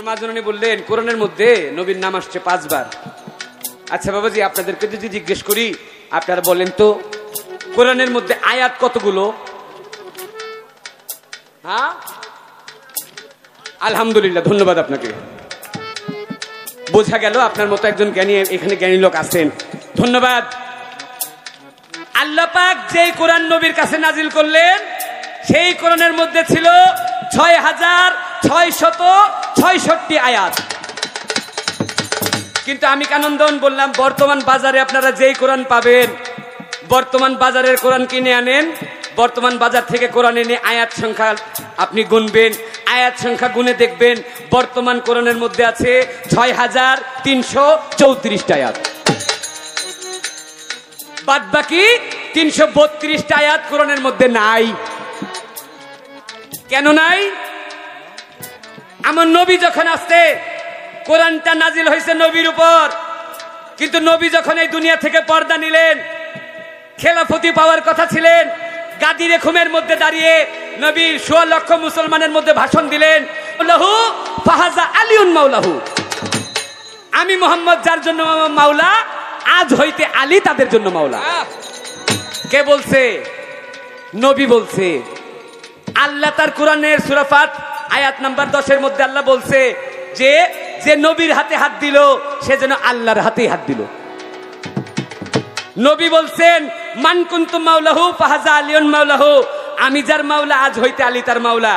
মা জননী বললেন কোরআনের মধ্যে নবীর নাম আসছে 5 বার। আচ্ছা বাবাজি, আপনাদেরকে যদি জিজ্ঞেস করি, আপনারা বলেন তো কোরআনের মধ্যে আয়াত কতগুলো? হ্যাঁ, আলহামদুলিল্লাহ, ধন্যবাদ আপনাকে। বোঝা গেল আপনার মতো একজন জ্ঞানী এখানে জ্ঞানী লোক আছেন, ধন্যবাদ। আল্লাহ পাক যেই কোরআন নবীর কাছে নাজিল করলেন সেই কোরআনের মধ্যে ছিল 6666 আয়াত। কিন্তু আমি কানন্দন বললাম, বর্তমান বাজারে আপনারা যেই কোরআন পাবেন, বর্তমান বাজারের কোরআন কিনে আনেন, বর্তমান বাজার থেকে কোরআন এনে আয়াত সংখ্যা আপনি গুনবেন, আয়াত সংখ্যা গুনে দেখবেন বর্তমান কোরআনের মধ্যে আছে 6334 আয়াত। বাদ বাকি 332 আয়াত কোরআনের মধ্যে নাই। কেন নাই? আমার নবী যখন আসছে, কোরআনটা নাজিল হয়েছে নবীর উপর, কিন্তু নবী যখন এই দুনিয়া থেকে পর্দা নিলেন, খেলাফতি পাওয়ার কথা ছিলেন, গাদির খুমের মধ্যে দাঁড়িয়ে নবী 1.6 লক্ষ মুসলমানের মধ্যে ভাষণ দিলেন, লাহু ফাহাজা আলিউন মাওলাহু, আমি মোহাম্মদ যার জন্য মাওলা, আজ হইতে আলী তাদের জন্য মাওলা। কে বলছে? নবী বলছে। আল্লাহ তার কোরআনের সূরা ফাত আয়াত নাম্বার 10 মধ্যে আল্লাহ বলছে যে যে নবীর হাতে হাত দিল সে যেন আল্লাহর হাতেই হাত দিল। নবী বলছেন মান কুনতু মাওলাহু ফাহাজা আলিউন মাওলাহু, আমি যার মাওলা আজ হইতে আলী তার মাওলা।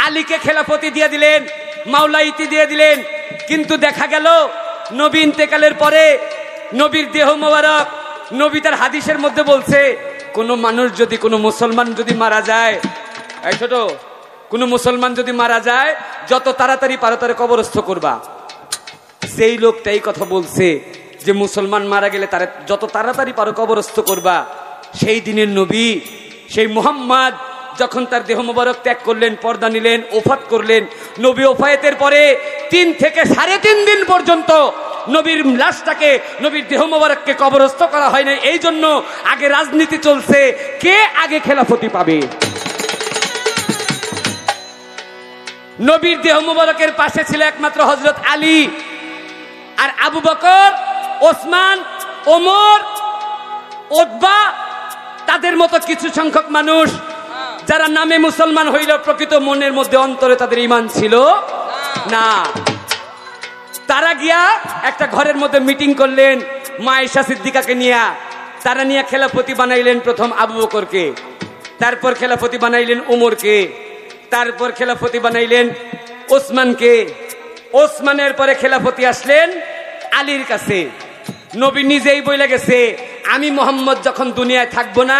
আলীকে খেলাফতি দিয়ে দিলেন, মাওলাইতি দিয়ে দিলেন। কিন্তু দেখা গেল নবী ইন্তেকালের পরে নবীর দেহ মোবারক, নবী তার হাদিসের মধ্যে বলছে, কোন মানুষ যদি, কোন মুসলমান যদি মারা যায়, এই ছোট, কোন মুসলমান যদি মারা যায় যত তাড়াতাড়ি পারো তারে কবরস্থ করবা। সেই লোকটা এই কথা বলছে যে মুসলমান মারা গেলে তারে যত তাড়াতাড়ি পারো কবরস্থ করবা। সেই দিনের নবী, সেই মুহাম্মদ যখন তার দেহ মোবারক ত্যাগ করলেন, পর্দা নিলেন, ওফাত করলেন, নবী ওফায়েতের পরে 3 থেকে 3.5 দিন পর্যন্ত নবীর লাশটাকে, নবীর দেহ মোবারককে কবরস্থ করা হয় না। এই জন্য আগে রাজনীতি চলছে, কে আগে খেলাফতি পাবে। নবীর দেহ মোবারকের পাশে ছিল একমাত্র হযরত আলী, আর আবু বকর, ওসমান, ওমর, উতবা, তাদের মতো কিছু সংখ্যক মানুষ যারা নামে মুসলমান হইল, প্রকৃত মনের মধ্যে অন্তরে তাদের ঈমান ছিল না। তারা গিয়া একটা ঘরের মধ্যে মিটিং করলেন মা আয়েশা সিদ্দিকাকে নিয়ে। তারা নিয়ে খেলাফতি বানাইলেন প্রথম আবু বকরকে, তারপর খেলাফতি বানাইলেন উমরকে, তারপর খেলাফতি বানাইলেন ওসমানকে, ওসমানের পরে খেলাফতি আসলেন আলীর কাছে। নবী নিজেই বলে গেছে, আমি মোহাম্মদ যখন দুনিয়ায় থাকবো না,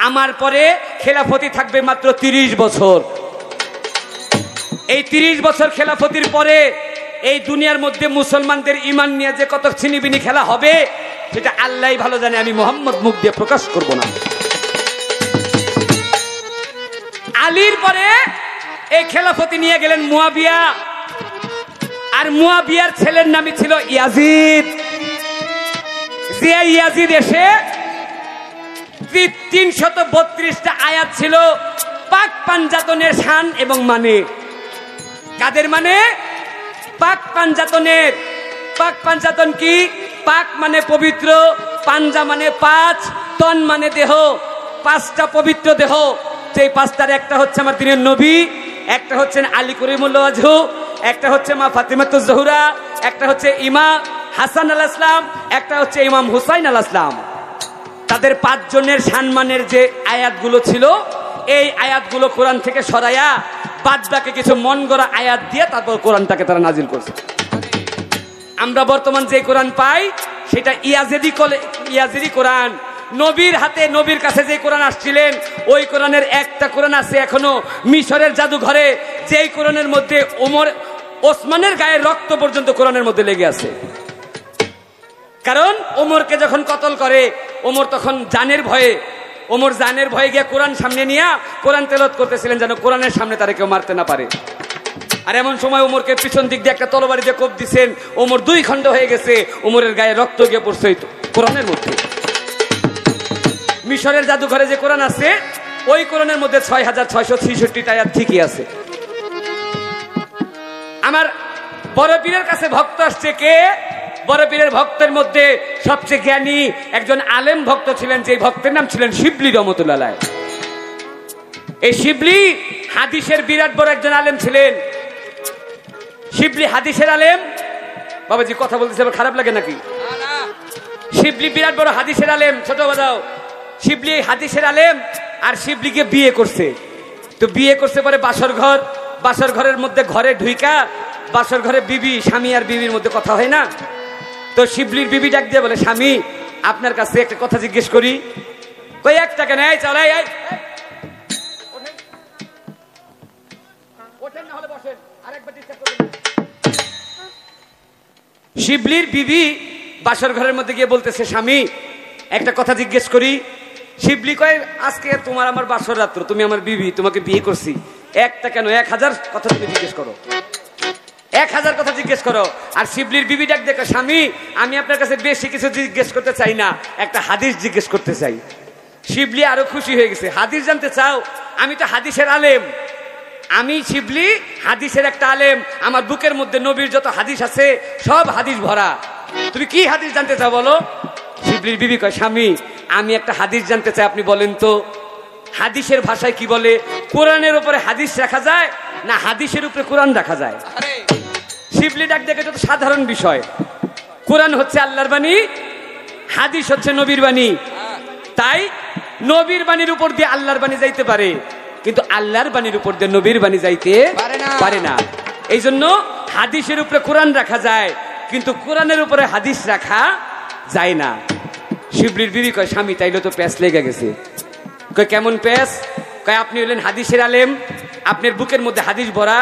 আমার পরে খেলাফতি থাকবে মাত্র 30 বছর। এই 30 বছর খেলাফতির পরে এই দুনিয়ার মধ্যে মুসলমানদের ঈমান নিয়ে যে কত ছিনিবিনি খেলা হবে সেটা আল্লাহই ভালো জানে, আমি মোহাম্মদ মুখ দিয়ে প্রকাশ করব না। আলীর পরে এই খেলাফতি নিয়ে গেলেন মুয়াবিয়া, আর মুয়াবিয়ার ছেলের নামই ছিল ইয়াজিদ। যে ইয়াজিদ এসে 332টা আয়াত ছিল পাক পাঞ্জাতনের শান এবং মানে। কাদের মানে? পাক পাঞ্জাতনের। পাক পাঞ্জাতন কি? পাক মানে পবিত্র, পাঞ্জা মানে 5, তন মানে দেহ, 5টা পবিত্র দেহ। সেই 5টার একটা হচ্ছে আমার দিনের নবী, একটা হচ্ছেন আলী করিমুল্লাহ ওয়াজহু, একটা হচ্ছে মা ফাতিমাতুজ জোহরা, একটা হচ্ছে ইমাম হাসান আলাইহিস সালাম, একটা হচ্ছে ইমাম হুসাইন আলাইহিস সালাম। তাদের 5 জনের সম্মানের যে আয়াতগুলো ছিল, এই আয়াতগুলো কোরআন থেকে সরাইয়া বাদ বাকি কিছু মন গড়া আয়াত দিয়ে তারপর কোরআনটাকে তারা নাজিল করছে। আমরা বর্তমান যে কোরআন পাই সেটা ইয়াজিদি কোরআন। নবীর হাতে, নবীর কাছে যে কোরআন আসছিলেন ওই কোরআনের একটা কোরআন আছে এখনো মিশরের জাদুঘরে, যেই কোরআনের মধ্যে ওসমানের গায়ের রক্ত পর্যন্ত কোরআনের মধ্যে লেগে আছে। কারণ ওমরকে যখন কতল করে, ওমর তখন জানের ভয়ে, ওমর জানের ভয়ে গিয়ে কোরআন সামনে নিয়ে কোরআন তেলাওয়াত করতেছিলেন যেন কোরআনের সামনে তারা কেউ মারতে না পারে। আর এমন সময় ওমরকে পিছন দিক দিয়ে একটা তরবারি দিয়ে কোপ দিচ্ছেন, ওমর 2 খণ্ড হয়ে গেছে, ওমরের গায়ে রক্ত গিয়ে পড়ছে কোরআনের মধ্যে। মিশরের জাদুঘরে যে কোরআন আছে ওই কোরআনের মধ্যে 6666টা আয়াত ঠিকই আছে। আমার বড় পীরের কাছে ভক্ত আসছে কে? বড় পীরের ভক্তের মধ্যে সবচেয়ে জ্ঞানী একজন আলেম ভক্ত ছিলেন, যে ভক্তের নাম ছিলেন শিবলি রহমতুল্লাহ আলাইহ। এই শিবলি হাদিসের বিরাট বড় একজন আলেম ছিলেন। শিবলি হাদিসের আলেম। বাবাজি কথা বলতেছে খারাপ লাগে নাকি? শিবলি বিরাট বড় হাদিসের আলেম। ছোট বাজাও। শিবলি হাদিসের আলেম আর শিবলিকে বিয়ে করছে। তো বিয়ে করছে পরে বাসর ঘর, বাসর ঘরের মধ্যে ঘরে ঢুইকা বাসর ঘরে বিবি, স্বামী আর বিবির মধ্যে কথা হয় না। তো শিবলির বিবি ডাক দিয়ে বলে, স্বামী আপনার কাছে একটা কথা জিজ্ঞেস করি। কই একটা কেন? এই চল, এই ওঠেন না হলে বসেন, আরেকবার ডিস্টার্ব করবেন। শিবলির বিবি বাসর ঘরের মধ্যে গিয়ে বলতেছে, স্বামী একটা কথা জিজ্ঞেস করি। শিবলি কয়, আজকে তোমার আমার বাসর রাত্র, তুমি আমার বিবি, তোমাকে বিয়ে করছি, একটা কেন 1000 কথা তুমি জিজ্ঞেস করো, 1000 কথা জিজ্ঞেস করো। আর শিবলির বিবি ডাক দেখো, স্বামী আমি আপনার কাছে বেশি কিছু জিজ্ঞেস করতে চাই না, একটা হাদিস জিজ্ঞেস করতে চাই। শিবলি আরো খুশি হয়ে গেছে, হাদিস জানতে চাও? আমি তো হাদিসের আলেম, আমি শিবলি হাদিসের একটা আলেম, আমার বুকের মধ্যে নবীর যত হাদিস আছে সব হাদিস ভরা, তুমি কি হাদিস জানতে চাও বলো। শিবলির বিবি কয়, স্বামী আমি একটা হাদিস জানতে চাই, আপনি বলেন তো হাদিসের ভাষায় কি বলে? কোরআনের উপরে হাদিস রাখা যায় না হাদিসের উপরে কোরআন রাখা যায়? শিবলি ডাক দেখে, যত সাধারণ বিষয়, কোরআন হচ্ছে আল্লাহর বাণী, হাদিস হচ্ছে নবীর বাণী। তাই নবীর বাণীর উপর দিয়ে আল্লাহর বাণী যাইতে পারে, কিন্তু আল্লাহর বাণীর উপর দিয়ে নবীর বাণী যাইতে পারে না। এই জন্য হাদিসের উপরে কোরআন রাখা যায়, কিন্তু কোরআনের উপরে হাদিস রাখা যায় না। শিবলির বিবি কয়, স্বামী তাইলে তো প্যাঁচ লেগে গেছে। কয় কেমন প্যাঁচ? কয় আপনি হলেন হাদিসের আলেম, আপনার বুকের মধ্যে হাদিস ভরা,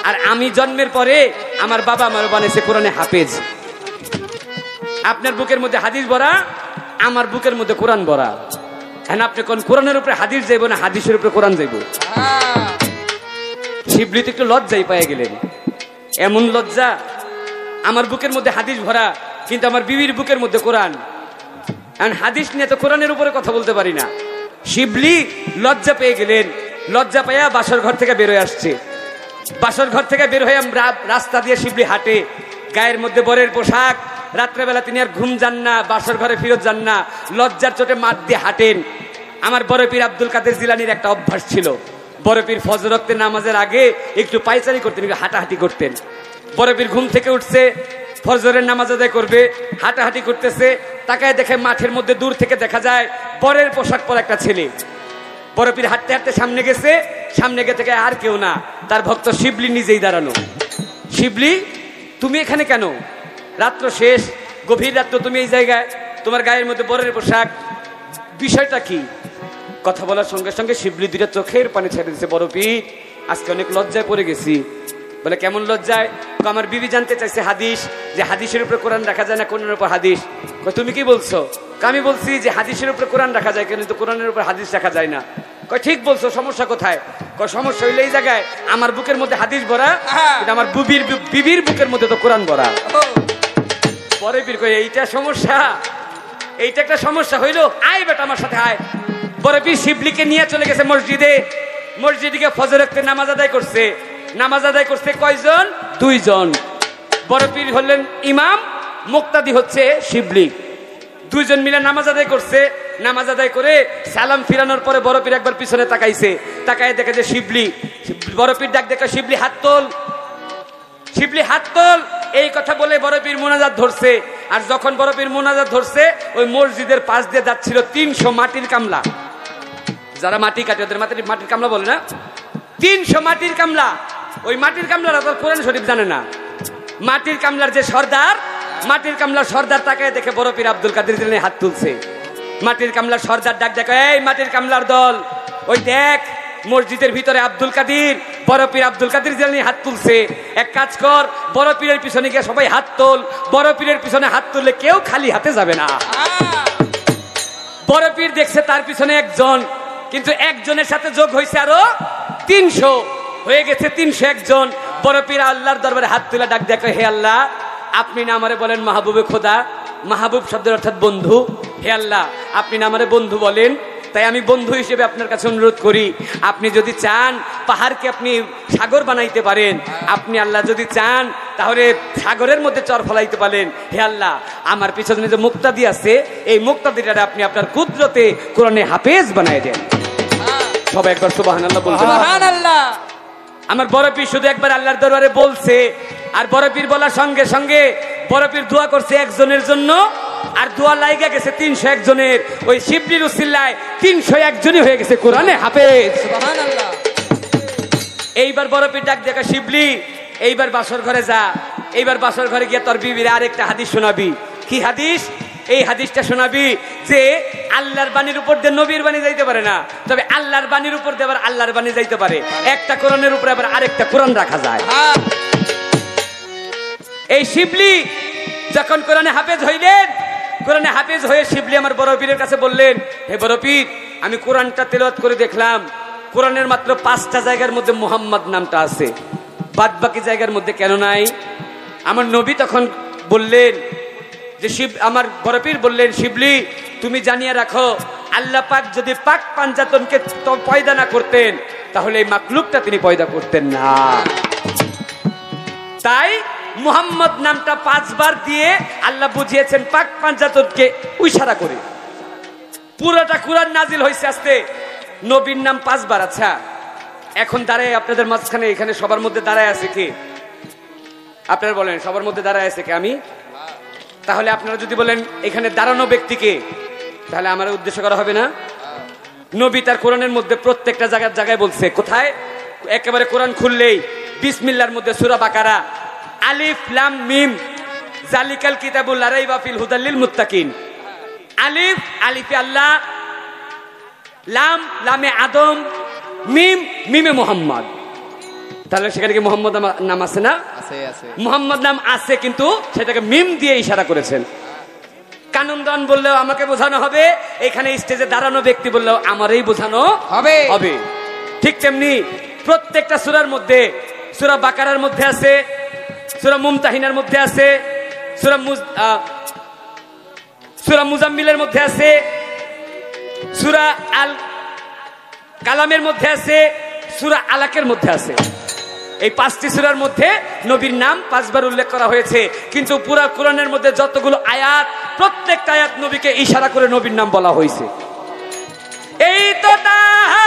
আর আমি জন্মের পরে আমার বাবা আমার বানাইছে কোরআনে হাফেজ। আপনার বুকের মধ্যে হাদিস ভরা, আমার বুকের মধ্যে কোরআন ভরা। হ্যাঁ আপনি কোন কোরআনের উপরে হাদিস যাইব না হাদিসের উপরে কোরআন যাইব? শিবলি তো একটু লজ্জাই পেয়ে গেলেন। এমন লজ্জা, আমার বুকের মধ্যে হাদিস ভরা কিন্তু আমার বিবির বুকের মধ্যে কোরআন, হাদিস নিয়ে তো কোরআনের উপরে কথা বলতে পারি না। শিবলি লজ্জা পেয়ে গেলেন, লজ্জা পাইয়া বাসর ঘর থেকে বের হয়ে আসছে। বাসর ঘর থেকে বের হয়ে রাস্তা দিয়ে শিবলি হাঁটে, গায়ের মধ্যে বরের পোশাক, রাত্রেবেলা তিনি আর ঘুম যান না, বাসর ঘরে ফিরত যান না, লজ্জার চোটে মাঠ দিয়ে হাঁটেন। আমার বড় পীর আব্দুল কাদের জিলানীর একটা অভ্যাস ছিল, বড় পীর ফজর ওয়াক্তে নামাজের আগে একটু পায়চারি করতেন, হাঁটাহাঁটি করতেন। বড় পীর ঘুম থেকে উঠছে, ফজরের নামাজ আদায় করবে, হাঁটাহাঁটি করতেছে, তাকায় দেখে মাঠের মধ্যে দূর থেকে দেখা যায় বরের পোশাক পরা একটা ছেলে। বড় পীর হাঁটতে হাঁটতে সামনে গেছে, সামনে গিয়ে থেকে আর কেউ না, তার ভক্ত শিবলি নিজেই দাঁড়ানো। শিবলি তুমি এখানে কেন? রাত্র শেষ, গভীর রাত্র, তুমি এই জায়গায়, তোমার গায়ের মধ্যে বরের পোশাক, বিষয়টা কি? কথা বলার সঙ্গে সঙ্গে শিবলি দুইটা চোখের পানি ছেড়ে দিচ্ছে। বড় পীর আজকে অনেক লজ্জায় পড়ে গেছি। বলে কেমন লজ্জায়? আমার বিবি জানতে চাইছে হাদিস, যে হাদিসের উপরে কোরআন রাখা যায় না কোরআনের উপর হাদিস। তুমি কি বলছো? আমি বলছি যে হাদিসের উপরে কোরআন রাখা যায়, কিন্তু কোরআনের উপর হাদিস রাখা যায় না। ঠিক বলছো, সমস্যা কোথায়? সমস্যা হইলে এই জায়গায় আমার বুকের মধ্যে হাদিস ভরা, কিন্তু আমার বিবির বুকের মধ্যে তো কোরআন ভরা। পরে পীর কই, এইটা সমস্যা, এইটা একটা সমস্যা হইলো, আয় বেটা আমার সাথে আয়। বড় পীর শিবলিকে নিয়ে চলে গেছে মসজিদে, মসজিদে ফজর ওয়াক্তে নামাজ আদায় করছে। নামাজ আদায় করছে কয়জন? 2 জন। বড় পীর হলেন ইমাম, মুক্তাদি হচ্ছে শিবলি। 2 জন মিলে নামাজ আদায় করছে। নামাজ আদায় করে সালাম ফিরানোর পরে বড় পীর একবার পিছনে তাকাইছে, তাকায় দেখে যে শিবলি। বড় পীর ডাক দেখে, শিবলি হাত তোল, শিবলি হাত তোল, এই কথা বলে বড় পীর মোনাজাত ধরছে। আর যখন বড় পীর মোনাজাত ধরছে, ওই মসজিদের পাশ দিয়ে যাচ্ছিল 300 মাটির কামলা। যারা মাটি কাটে ওদের মাটির কামলা বলে না, 300 মাটির কামলা। ওই মাটির কামলারা তো কোরআন শরীফ জানে না। মাটির কামলার যে সর্দার, মাটির কামলার সর্দার তাকায় দেখে বড় পীর আব্দুল কাদের জিলানী হাত তুলছে। মাটির কামলার সর্দার ডাক দেখে, এই মাটির কামলার দল, ওই দেখ মসজিদের ভিতরে আব্দুল কাদের, বড় পীর আব্দুল কাদের জিলানী হাত তুলছে। এক কাজ কর, বড় পীরের পিছনে গিয়ে সবাই হাত তোল। বড় পীরের পিছনে হাত তুললে কেউ খালি হাতে যাবে না। বড় পীর দেখছে তার পিছনে একজন, কিন্তু একজনের সাথে যোগ হয়েছে আরো 300, হয়ে গেছে 301 জন। বড় পীর আল্লাহর দরবারে হাত তুলে ডাক দেখো, হে আল্লাহ আপনি না আমারে বলেন মাহবুবে খোদা, মাহবুব শব্দের অর্থাৎ বন্ধু, হে আল্লাহ আপনি না আমারে বন্ধু বলেন, তাই আমি বন্ধু হিসেবে আপনার কাছে অনুরোধ করি, আপনি যদি চান পাহাড়কে আপনি সাগর বানাইতে পারেন, আপনি আল্লাহ যদি চান তাহলে সাগরের মধ্যে চর ফলাইতে পারেন। হে আল্লাহ, আমার পিছনে যে মুক্তাদি আছে এই মুক্তাদিটা আপনি আপনার কুদরতে কোরআনে হাফেজ বানাই দেন। সবাই একবার সুবহানাল্লাহ বলতে। সুবহানাল্লাহ। আমার বড় পীর শুধু একবার আল্লাহর দরবারে বলছে, আর বড় পীর বলার সঙ্গে সঙ্গে বড় পীর দোয়া করছে একজনের জন্য, আর দোয়া লাইগা গেছে 301 জনের। ওই শিবলির উসিলায় 301 জনই হয়ে গেছে কোরআনে হাফেজ। সুবহানাল্লাহ। এইবার বড় পীর ডাক দেখা, শিবলি এইবার বাসর ঘরে যা, এইবার বাসর ঘরে গিয়ে তোর বিবির আরেকটা হাদিস শোনাবি। কি হাদিস? এই হাদিসটা শোনাবি যে আল্লাহর বাণীর উপর দিয়ে নবীর বাণী যাইতে পারে না, তবে আল্লাহর বাণীর উপর দিয়ে আবার আল্লাহর বাণী যাইতে পারে। একটা কোরআনের উপরে আবার আরেকটা কোরআন রাখা যায়। এই শিবলি যখন কোরআনে হাফেজ হইলেন, কোরআনে হাফেজ হয়ে শিবলি আমার বড় পীরের কাছে বললেন, হে বড় পীর, আমি কোরআনটা তেলাওয়াত করে দেখলাম কোরআনের মাত্র 5টা জায়গার মধ্যে মুহাম্মদ নামটা আছে, বাদ বাকি জায়গার মধ্যে কেন নাই? আমার নবী তখন বললেন যে আমার বড় পীর বললেন, শিবলি তুমি জানিয়ে রাখো, আল্লাহ পাক যদি পাক পাঞ্জাতনকে পয়দা না করতেন তাহলে এই মাকলুকটা তিনি পয়দা করতেন না। তাই মুহাম্মদ নামটা 5 বার দিয়ে আল্লাহ বুঝিয়েছেন পাক পাঞ্জাতনকে ইশারা করে। পুরোটা কুরআন নাজিল হয়েছে আস্তে নবীর নাম 5 বার। আচ্ছা, এখন দাঁড়ায় আপনাদের মাঝখানে এখানে সবার মধ্যে দাঁড়ায় আছে কে? আপনারা বলেন সবার মধ্যে দাঁড়ায় আছে কে? আমি। তাহলে আপনারা যদি বলেন এখানে দাঁড়ানো ব্যক্তিকে, তাহলে আমার উদ্দেশ্য করা হবে না? নবী তার কোরআনের মধ্যে প্রত্যেকটা জায়গায় বলছে। কোথায়? একেবারে কোরআন খুললেই বিসমিল্লাহর মধ্যে সূরা বাকারা, আলিফ লাম মিম জালিকাল কিতাবুল লা রাইবা ফিহি হুদাল লিল মুত্তাকিন। আলিফ, আলিফে আল্লাহ, লাম, লামে আদম, মিম, মিমে মুহাম্মদ। তাহলে সেখানে কি মুহাম্মদ নাম আছে না? আছে, আছে। মুহাম্মদ নাম আছে, কিন্তু সেটাকে মিম দিয়ে ইশারা করেছেন। কানুনদান বললেও আমাকে বোঝানো হবে, এখানে স্টেজে দাঁড়ানো ব্যক্তি বললেও আমারই বোঝানো হবে। ঠিক তেমনি প্রত্যেকটা সূরার মধ্যে, সূরা বাকারার মধ্যে আছে, সূরা মুমতাহিনার মধ্যে আছে, সূরা মুজাম্মিলের মধ্যে আছে, সূরা আল কালামের মধ্যে আছে, সূরা আলাকের মধ্যে আছে। এই 5টি সূরার মধ্যে নবীর নাম 5 বার উল্লেখ করা হয়েছে, কিন্তু পুরা কোরআনের মধ্যে যতগুলো আয়াত, প্রত্যেকটা আয়াত নবীকে ইশারা করে নবীর নাম বলা হয়েছে। এই তো তাহা